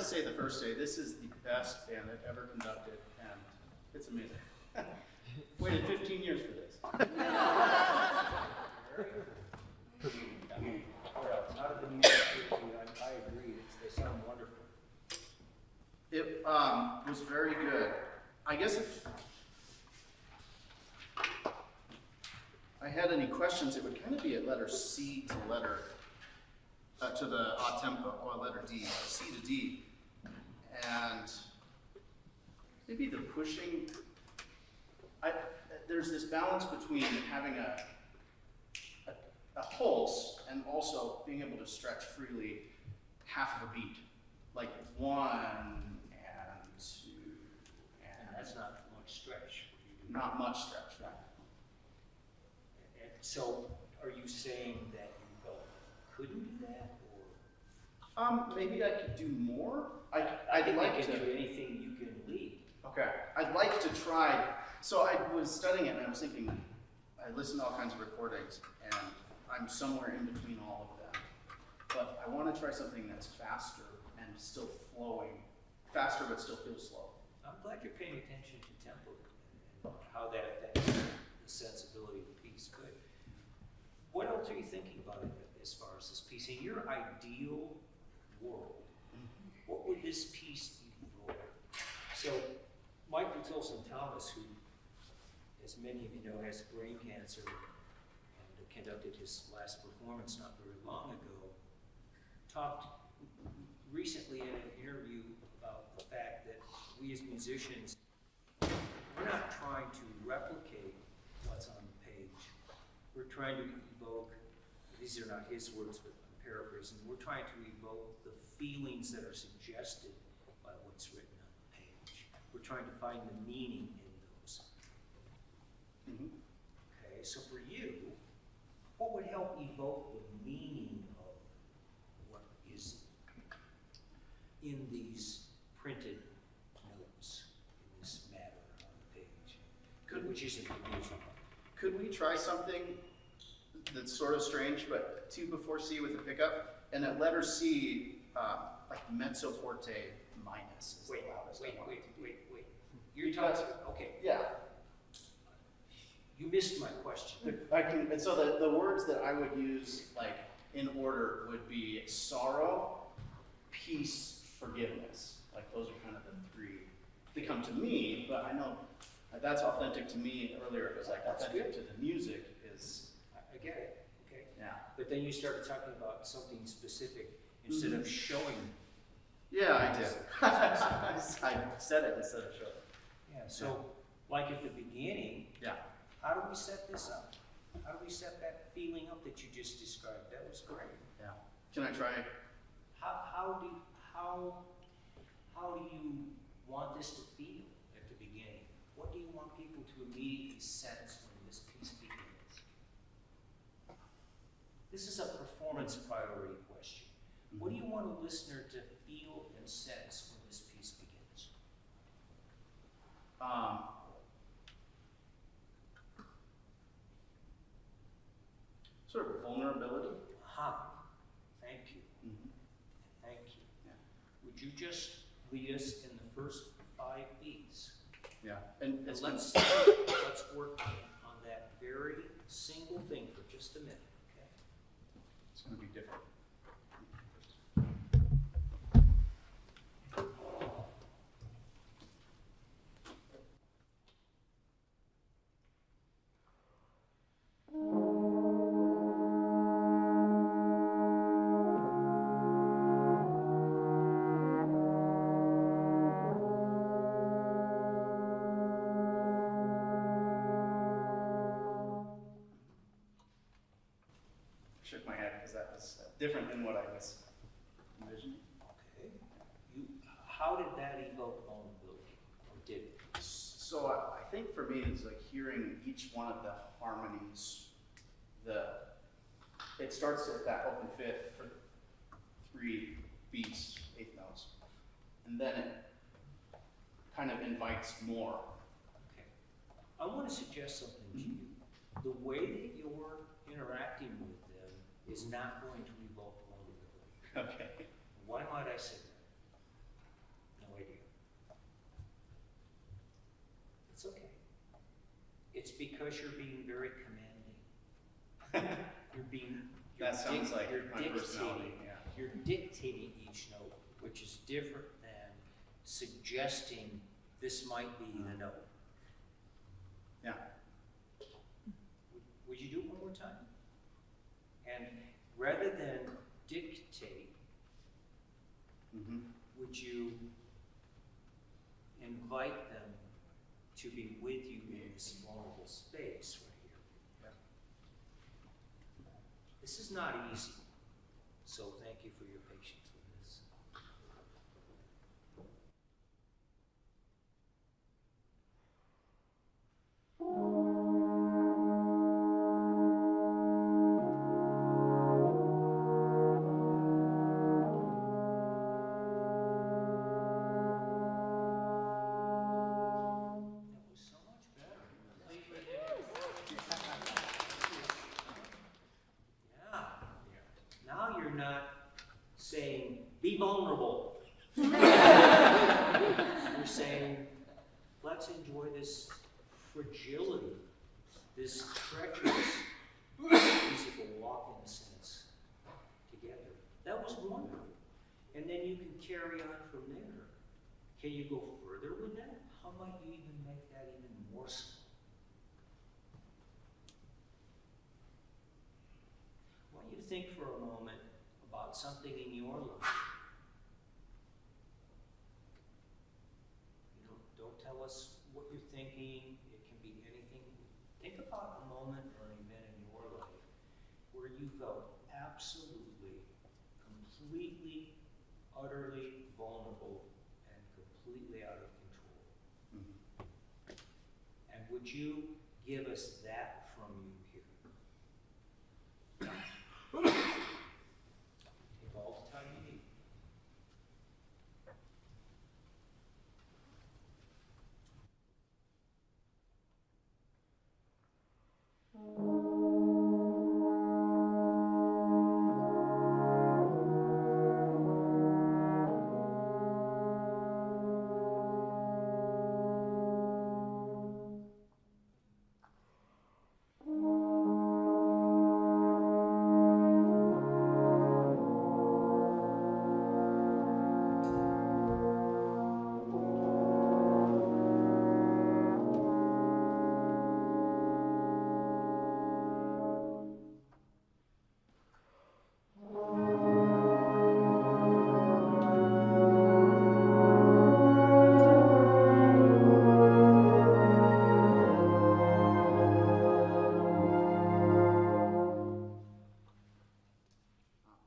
to say the first day, this is the best band I've ever conducted, and it's amazing. Waited 15 years for this. How did the music feel to you? I agree. They sound wonderful. It was very good. I guess if I had any questions, it would kind of be at letter C to letter to the odd tempo, or letter D, C to D, and maybe the pushing. There's this balance between having a pulse and also being able to stretch freely half of a beat, like 1 and 2, And that's not much stretch. not much stretch, right? And so, are you saying that you felt you couldn't do that, or? Maybe I could do more. I I'd think like you can to. do anything you can lead. Okay, I'd like to try. So I was studying it and I was thinking, I listened to all kinds of recordings and I'm somewhere in between all of them. But I want to try something that's faster and still flowing. Faster but still feels slow. I'm glad you're paying attention to tempo and how that affects the sensibility of the piece. Good. What else are you thinking about it as far as this piece? In your ideal world, what would this piece evoke? So, Michael Tilson Thomas, who, as many of you know, has brain cancer and conducted his last performance not very long ago, talked recently in an interview about the fact that we as musicians, we're not trying to replicate what's on the page. We're trying to evoke, these are not his words, but I'm paraphrasing, we're trying to evoke the feelings that are suggested by what's written on the page. We're trying to find the meaning in those. Mm-hmm. Okay, so for you, what would help evoke the meaning of what is in these printed notes, in this matter on the page, which isn't the music? Could we try something that's sort of strange, but 2 before C with a pickup, and at letter C, like mezzo forte minus is the loudest I want it to be. Wait. You're talking, okay, Yeah. you missed my question. I can, and so the words that I would use, like, in order would be sorrow, peace, forgiveness. Like, those are kind of the 3. They come to me, but I know that's authentic to me. Earlier it was like That's authentic good. to the music is, I get it, okay. yeah. But then you started talking about something specific instead of showing. Yeah, I did. I said it instead of showing. Yeah, so, like at the beginning, Yeah. how do we set this up? How do we set that feeling up that you just described? That was great. Yeah. Can I try? How do you want this to feel at the beginning? What do you want people to immediately sense when this piece begins? This is a performance priority question. What do you want a listener to feel and sense when this piece begins? Sort of vulnerability. Aha. Thank you. Mm-hmm. Thank you. Yeah. Would you just lead us in the first 5 beats? Yeah. And it's Let's work on that very single thing for just a minute, okay? It's going to be different. Shook my head because that was different than what I was envisioning. Okay. How did that evoke vulnerability, or did it? So I think for me it's like hearing each one of the harmonies. It starts at that open fifth for 3 beats, 8 notes, and then it kind of invites more. Okay. I want to suggest something to you. The way that you're interacting with them is not going to evoke vulnerability. Okay. Why might I say that? It's okay. It's because you're being very commanding. That sounds like you're my personality, yeah. You're dictating each note, which is different than suggesting this might be the note. Yeah. Would you do it one more time? And rather than dictate, would you invite them to be with you in this vulnerable space right here? Yeah. This is not easy, so thank you for your patience with this. That was so much better. Yeah. Now you're not saying, be vulnerable. You're saying, let's enjoy this fragility, this treacherous musical walk-in sense together. That was wonderful. And then you can carry on from there. Can you go further with that? How might you even make that even more so? I want you to think for a moment about something in your life. You know, don't tell us what you're thinking. It can be anything. Think about a moment or an event in your life where you felt absolutely, completely, utterly vulnerable and completely out of control. And would you give us that from you here? Take all the time you need.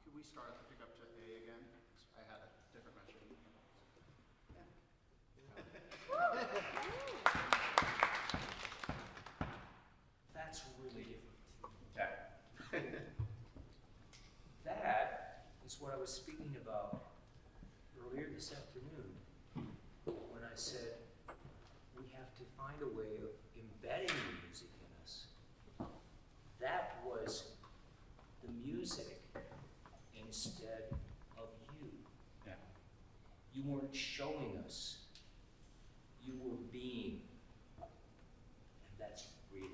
Could we start to pick up to A again? I had a different measure. That's really different. Okay. That is what I was speaking about earlier this afternoon when I said we have to find a way of embedding the music in us. That was the music instead of you. Yeah. You weren't showing us. You were being. And that's really.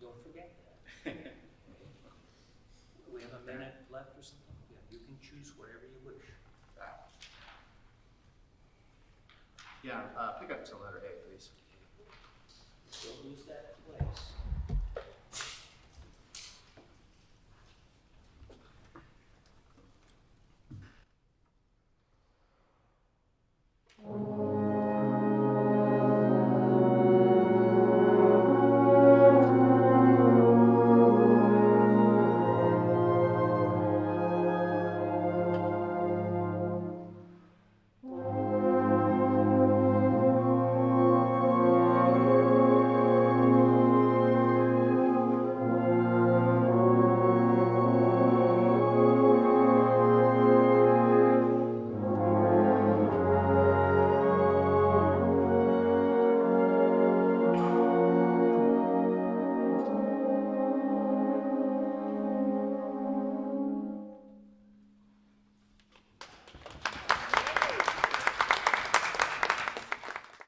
Don't forget that. We have a minute left or something? Yeah, you can choose whatever you wish. Yeah, pick up to letter A, please. Don't lose that place.